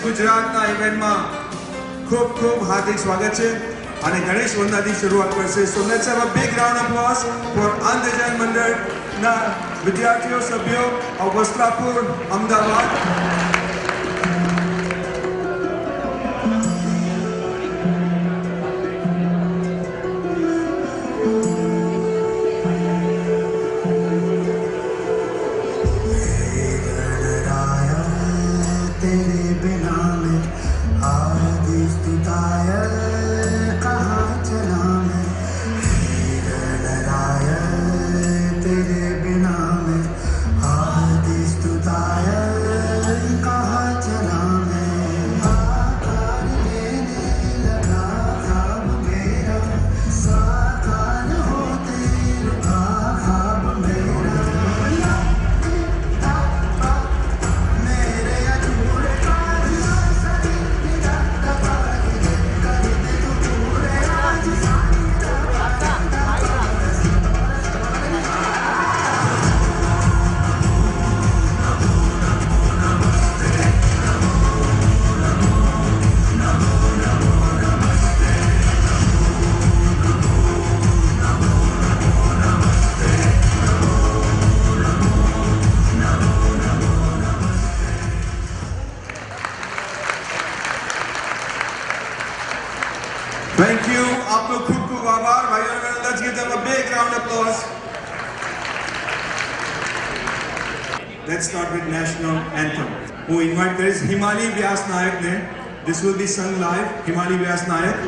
ગુજરાતના ઇવેન્ટમાં ખૂબ ખૂબ હાર્દિક સ્વાગત છે અને ગણેશ વંદનાથી શરૂઆત કરશે. So let's have a big round of applause for આંધ્રજન મંડળના વિદ્યાર્થીઓ સભ્યો of Vastrapur Ahmedabad. Thank you. आपको खूब खूब आभार भाइयों और बहनों. Let's give them a big round of applause. Let's start with national anthem. Who invite there is Himali Vyas Nayak ne. This will be sung live. Himali Vyas Nayak.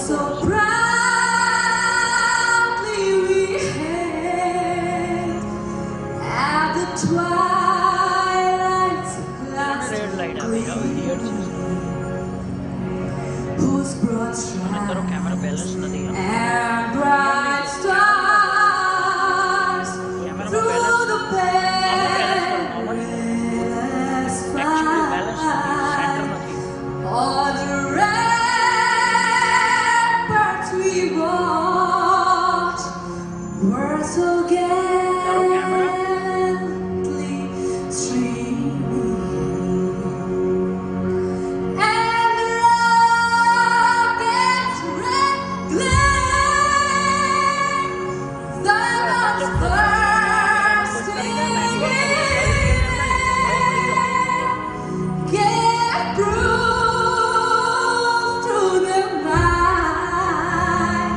So proudly we hailed at the twilight's last gleam, whose broad stripes and bright stars through the perilous fight, all the we walked were so gallantly streaming, and the rocket's red glare, the guns bursting in air, gave proof to the night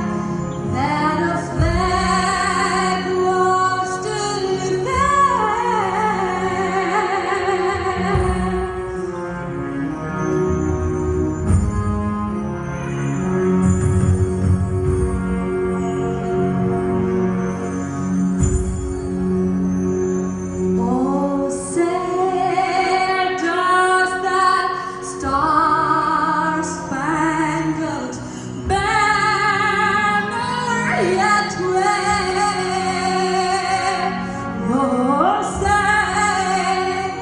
that a flag was still oh, say does that star-spangled banner yet wave? Oh, say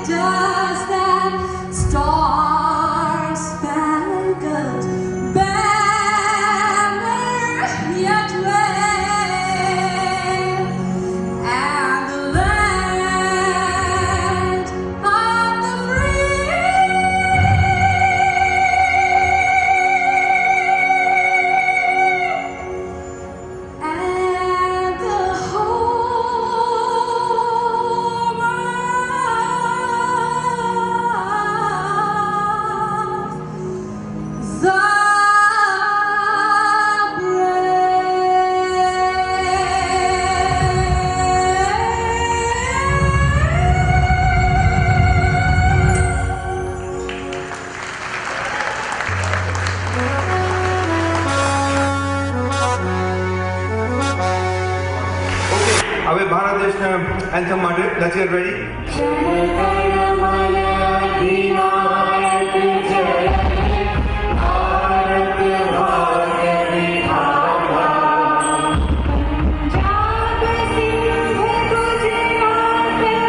does that star-spangled banner yet wave? And the land of the free and the home of the હવે ભારત દેશના anthem માટે let's gate ready. जाग सिंह गुजरात में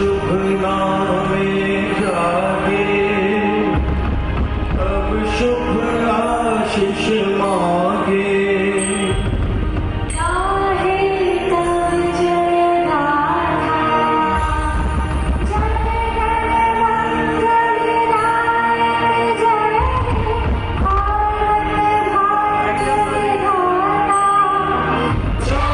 शुभ नामे जागे, अब शुभ आशीष मांगे। चाहे तब जय गाथा, जय मंगलदायक जय, भारत भाग्य विधाता। जय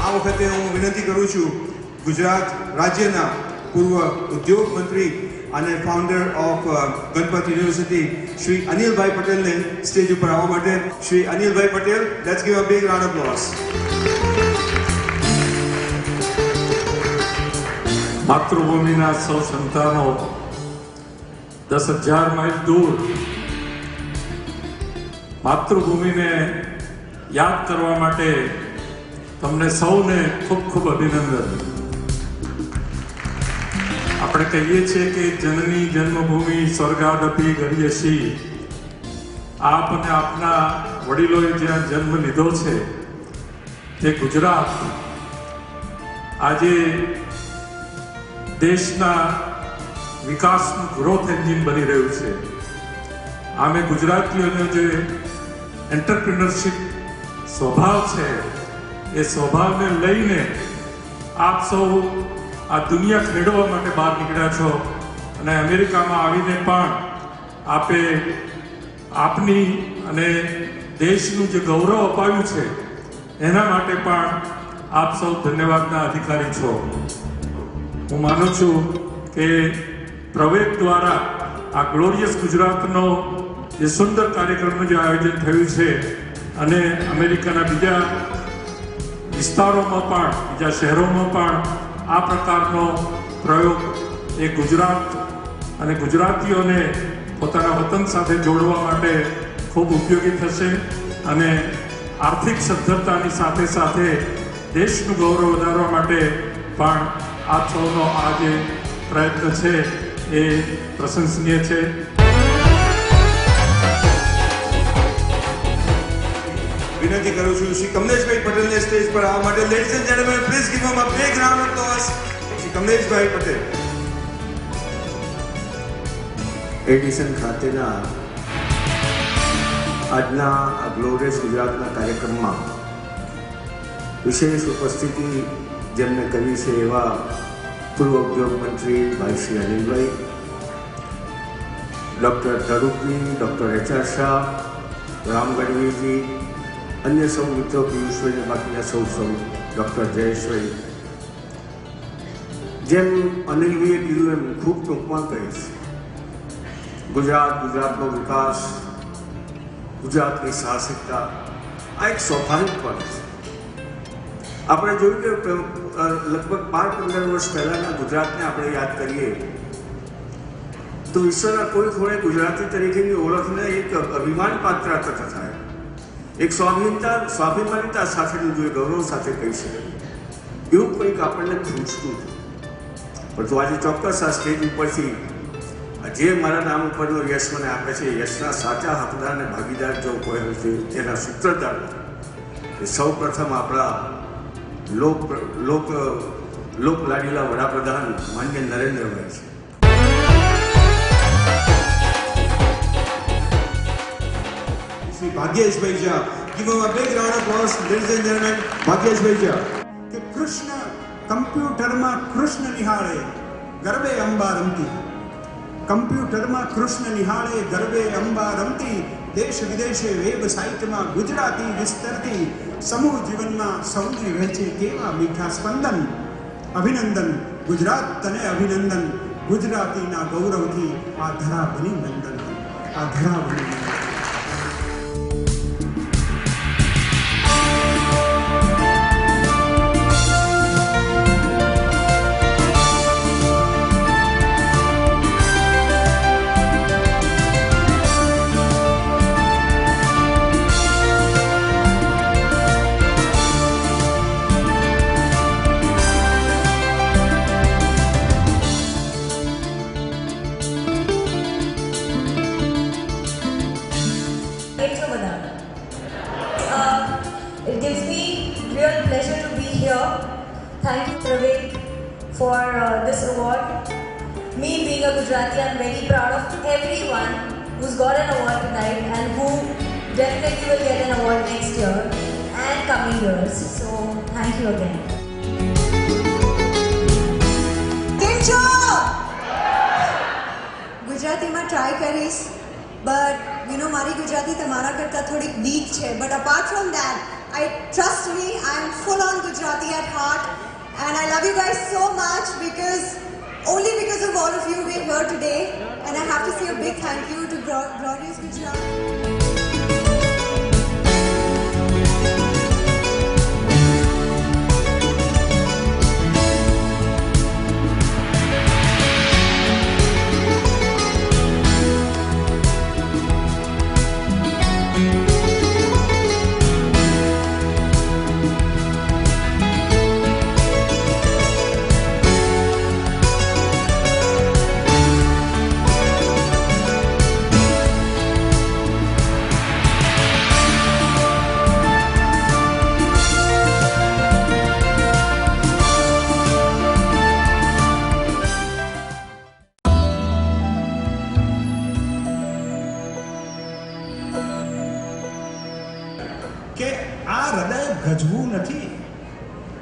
આ વખતે હું વિનંતી કરું છું ગુજરાત રાજ્યના પૂર્વ ઉદ્યોગ મંત્રી અને founder of Ganpat university Shri Anilbhai પટેલને સ્ટેજ ઉપર આવવા માટે. Shri Anilbhai Patel, let's give a big round of applause. માતૃભૂમિના સૌ સંતાનો 10,000 માઇલ દૂર માતૃભૂમિને યાદ કરવા માટે તમને સૌને ખૂબ ખૂબ અભિનંદન. આપણે કહીએ છીએ કે જનની જન્મભૂમિ સ્વર્ગાદપી ગરીયસી. આપ અને આપના વડીલોએ જ્યાં જન્મ લીધો છે તે ગુજરાત આજે દેશના વિકાસનું ગ્રોથ એન્જિન બની રહ્યું છે. આમે ગુજરાતીઓનો જે એન્ટરપ્રિનરશિપ સ્વભાવ છે એ સ્વભાવને લઈને આપ સૌ આ દુનિયા ખેડવા માટે બહાર નીકળ્યા છો અને અમેરિકામાં આવીને પણ આપે આપની અને દેશનું જે ગૌરવ અપાવ્યું છે એના માટે પણ આપ સૌ ધન્યવાદના અધિકારી છો. હું માનું છું કે પ્રવેગ દ્વારા આ ગ્લોરિયસ ગુજરાતનો જે સુંદર કાર્યક્રમનું જે આયોજન થયું છે અને અમેરિકાના બીજા વિસ્તારોમાં પણ બીજા શહેરોમાં પણ આ પ્રકારનો પ્રયોગ એ ગુજરાત અને ગુજરાતીઓને પોતાના વતન સાથે જોડવા માટે ખૂબ ઉપયોગી થશે અને આર્થિક સદ્ધરતાની સાથે સાથે દેશનું ગૌરવ વધારવા માટે પણ આપ સૌનો આ જે પ્રયત્ન છે એ પ્રશંસનીય છે. વિનંતી કરું છું શ્રી કમલેશભાઈ પટેલને સ્ટેજ પર આવવા માટે. Ladies and gentleman, please give them a big round of applause. Shri Kamleshbhai Patel. Edison ખાતેના આજના આ ગ્લોરિયસ ગુજરાતના કાર્યક્રમમાં વિશેષ ઉપસ્થિતિ જેમને કરી છે એવા પૂર્વ ઉદ્યોગ મંત્રી ભાઈ Shri Anilbhai, doctor Tarupji, doctor H R. Shah, Ram Gadhviji, અન્ય સૌ મિત્રો, પિયુષભાઈ અને બાકીના સૌ ડૉક્ટર જયેશભાઈ. જેમ અનિલભાઈએ કીધું એમ ખૂબ ટૂંકમાં કહીશ, ગુજરાતનો વિકાસ, ગુજરાતની સાહસિકતા આ એક સ્વાભાવિક પણ છે. આપણે જોયું કે લગભગ 12-15 વર્ષ પહેલાંના ગુજરાતને આપણે યાદ કરીએ તો વિશ્વના કોઈ ખૂણે ગુજરાતી તરીકેની ઓળખને એક અભિમાન પાત્ર થાય, એક સ્વાભિમાનિતા સાથેનું જે ગૌરવ સાથે કહી શકે એવું કંઈક આપણને ખૂંચતું હતું. પરંતુ આજે ચોક્કસ આ સ્ટેજ ઉપરથી જે મારા નામ ઉપરનો યશ મને આપે છે, યશના સાચા હકદાર અને ભાગીદાર જો કોઈ હોય છે તેના સૂત્રધાર એ સૌ પ્રથમ આપણા લોકલાડીલા વડાપ્રધાન માન્ય નરેન્દ્રભાઈ છે. Shri Bhagyeshbhai Jha. Give them a big round of applause, ladies and gentleman, Bhagyeshbhai Jha. કે કૃષ્ણ કમ્પ્યુટરમાં કૃષ્ણ નિહાળે ગરબે અંબા રમતી, કમ્પ્યુટરમાં કૃષ્ણ નિહાળે ગરબે અંબા રમતી, દેશ વિદેશે વેબસાઇટમાં ગુજરાતી વિસ્તરતી, સમૂહ જીવનમાં સૌને વહેંચે કેવા મીઠા સ્પંદન. અભિનંદન ગુજરાત, તને અભિનંદન, ગુજરાતીના ગૌરવથી આ ધરા બની નંદન, આ ધરા બની Nandan. for this award. Me being a Gujarati, I'm very proud of everyone who's got an award tonight and who definitely will get an award next year and coming years. So thank you again. કેમ છો? ગુજરાતીમાં try કરીશ but મારી ગુજરાતી તમારા કરતાં થોડીક week છે but apart from that I trust me, I am full on Gujarati at heart and I love you guys so much because only because of all of you we're here today and I have to say a big thank you to Glorious Gujarat. કે આ હૃદય ગજવું નથી,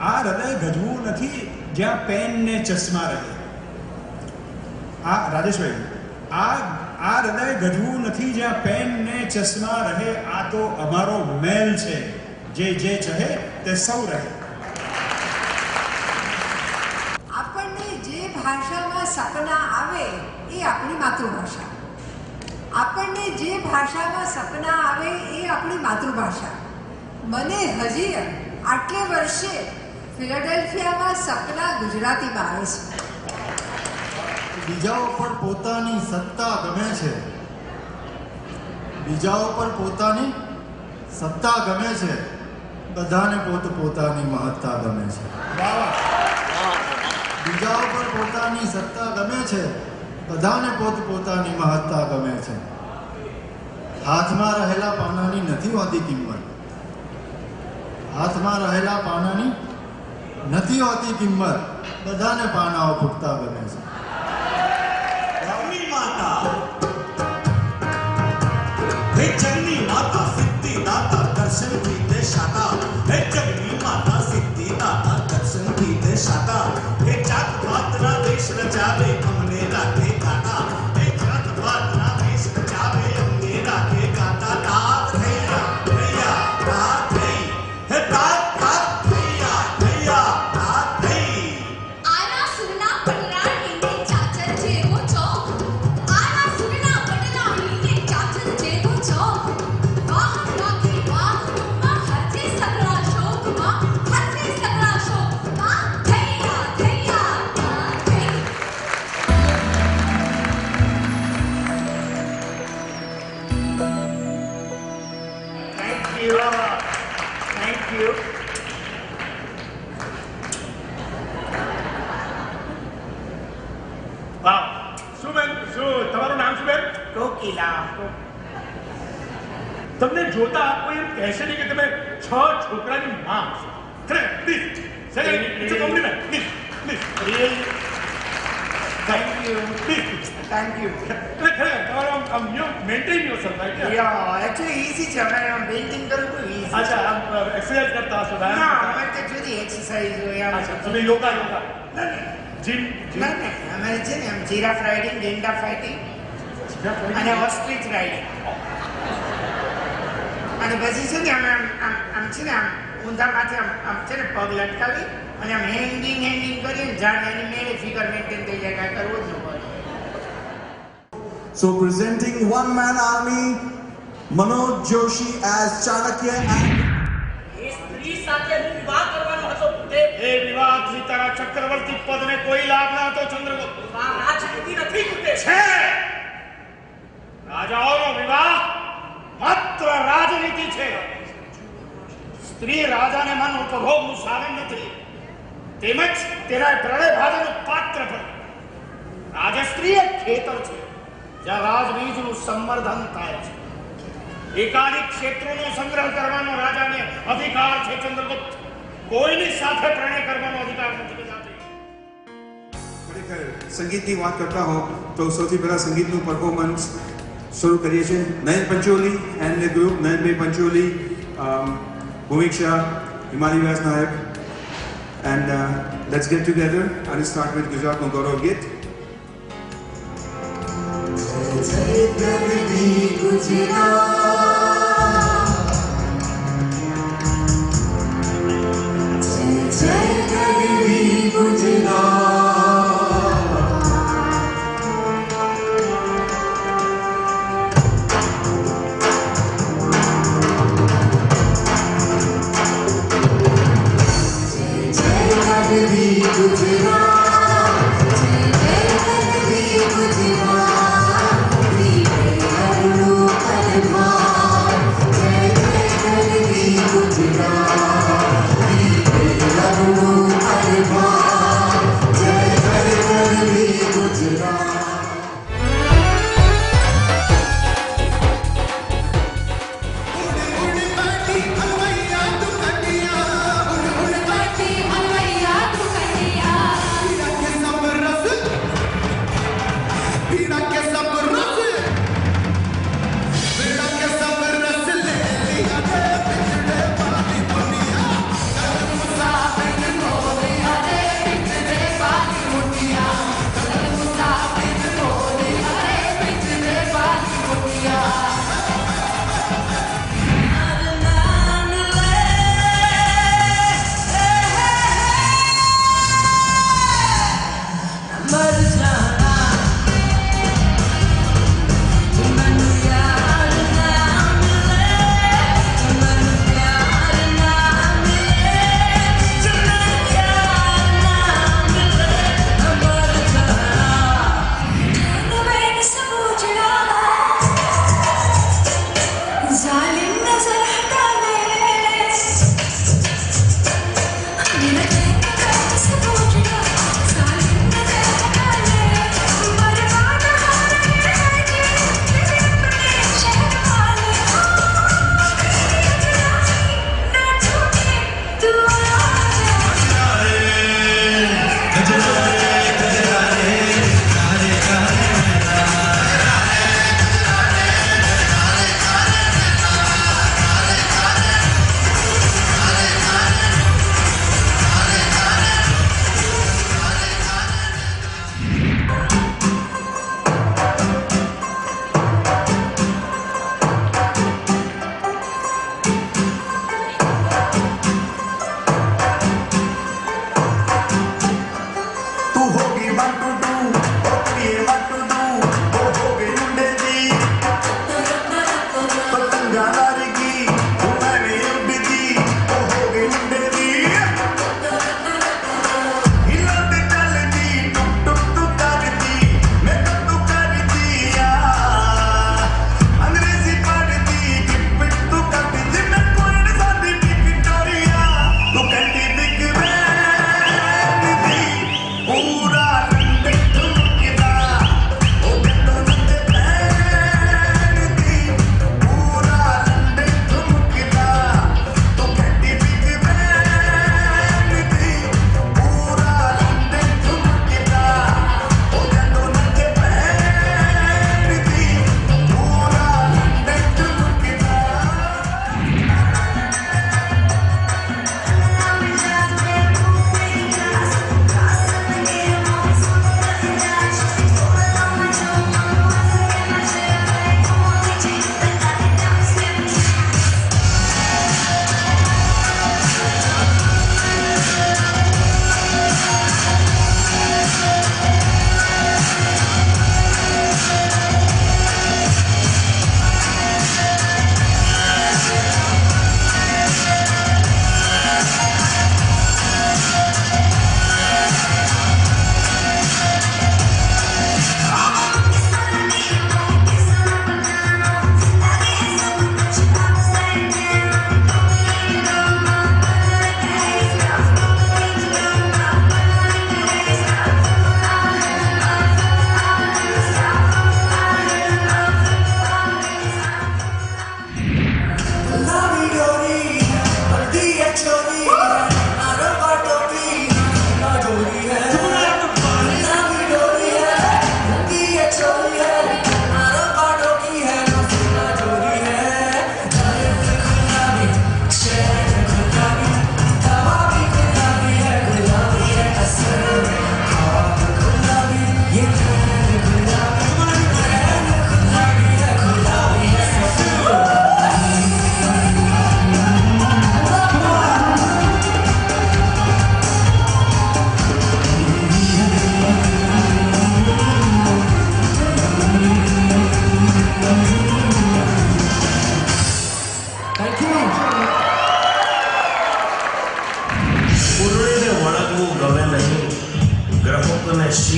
આ હૃદય ગજવું નથી જ્યાં pen ને ચશ્મા રહે. આ રાજેશભાઈ, આ હૃદય ગજવું નથી જ્યાં પેન ને ચશ્મા રહે. આ તો અમારો મેલ છે, જે જે ચહે તે સૌ રહે. આપણને જે ભાષામાં સપના આવે એ આપણી માતૃભાષા. આપણને જે ભાષામાં સપના આવે એ આપણી માતૃભાષા. મને હજી આટલે વર્ષે ફિલાડેલ્ફિયામાં સપના ગુજરાતીમાં આવે છે. બીજાઓ પર પોતાની સત્તા ગમે છે, બીજાઓ પર પોતાની સત્તા ગમે છે, બધાને પોતાની મહત્તા ગમે છે. બીજાઓ પર પોતાની સત્તા ગમે છે, બધાને પોતાની મહત્તા ગમે છે. હાથમાં રહેલા પાનાની નથી હોતી કિંમત, હાથમાં રહેલા પાનાની નથી હોતી કિંમત, બધાને પાનાઓ ફૂટતા ગમે છે. જગની માતા, હે જગની માતા સિદ્ધિ દાતા દર્શન થી તે શાતા, હે જગની માતા સિદ્ધિ દાતા દર્શન થી તે શાતા, હે જાત પાતના દેશ રચાવે અમને રાખે ગાતા, હે જાત પાતના દેશ રચાવે અમને રાખે ગાતા. તાત થૈયા થૈયા તાત થઈ, હે તાત તાત થૈયા થૈયા તાત થઈ. આના સુરના પટરાણીને ચાચર જેવો ચોક, આના સુરના પટરાણીને ચાચર જેવો ચોક. વાહ રાખી વાહ માં હાથે સગળા શોકમાં, હાથે સગળા શોકમાં થૈયા થૈયા થઈ. Thank you. વાહ, શું બેન, શું તમારું નામ શું બેન? કોકિલા. તમને જોતા કોઈ એમ કહેશે નહીં કે તમે 6 છોકરાની માં છો. ખરેખર, please say it's a compliment, please please Thank you. Please. Thank you. ખરેખર તમારું આમ you maintain yourself right. Yeah, actually easy છે. અમે પેઇન્ટિંગ કરું તો easy. અચ્છા, આમ એક્સરસાઇઝ કરતા હશો ના, ના? અમારે તો જુદી એક્સરસાઇઝ હોય આમ. અચ્છા, તમે યોગા ના, જીમ ના, ના, અમારે છે ને આમ જીરાફ રાઇડિંગ, ગેંડા ફાઇટિંગ અને ઓસ્ટ્રીચ રાઇડિંગ. અને પછી છે ને અમે આમ છે ને આમ ઊંધામાંથી આમ છે ને પગ લટકાવી અને આમ હેંગિંગ કરીને જાણ એની મેળે ફિગર મેન્ટેન થઈ જાય, કાંઈ કરવું જ ન પડે. So presenting one man army, Manoj Joshi as Chanakya and એ સ્ત્રી સાથે હું વિવાહ કરવાનો હતો તે એ વિવાદથી તારા ચક્રવર્તી પદને કોઈ લાભ ન હતો ચંદ્રગુપ્ત. રાજનીતિ નથી કુતે છે રાજાઓનો વિવાહ માત્ર રાજનીતિ છે. સ્ત્રી રાજાને મન ઉપભોગનું સાધન નથી, તેમજ તેના પ્રણય ભાવનું પાત્ર પણ. રાજસ્ત્રી એક ખેતર છે જ્યાં રાજબીજનું સંવર્ધન થાય છે. એકાધિક ક્ષેત્રોનો સંગ્રહ કરવાનો રાજાને અધિકાર છે ચંદ્રગુપ્ત. કોઈની સાથે પ્રણય કરવાનો અધિકાર નથી. ખરેખર સંગીતની વાત કરતા હો તો સૌથી પહેલા સંગીતનું પરફોર્મન્સ શરૂ કરીએ છીએ. Nayan Pancholi and the group, Nayanbhai Pancholi, Bhumik Shah, Himali Vyas Nayak, and let's get together અને સ્ટાર્ટ વિથ ગુજરાતનું ગૌરવ ગીત. ગુજરાત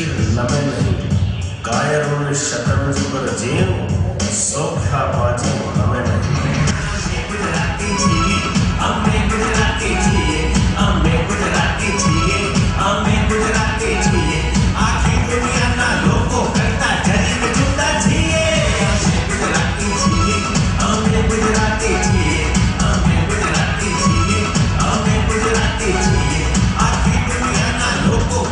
શીર નમે નહીં કાયરોને શતરંજ પર જેવ સોખ્યા બાજી નમે નહીં ગુજરાતી છીએ અમે ગુજરાતી છીએ અમે ગુજરાતી છીએ અમે ગુજરાતી છીએ આખી દુનિયાના લોકો કરતા જરીક જુદા છીએ ગુજરાતી છીએ અમે ગુજરાતી છીએ અમે ગુજરાતી છીએ અમે ગુજરાતી છીએ આખી દુનિયાના લોકો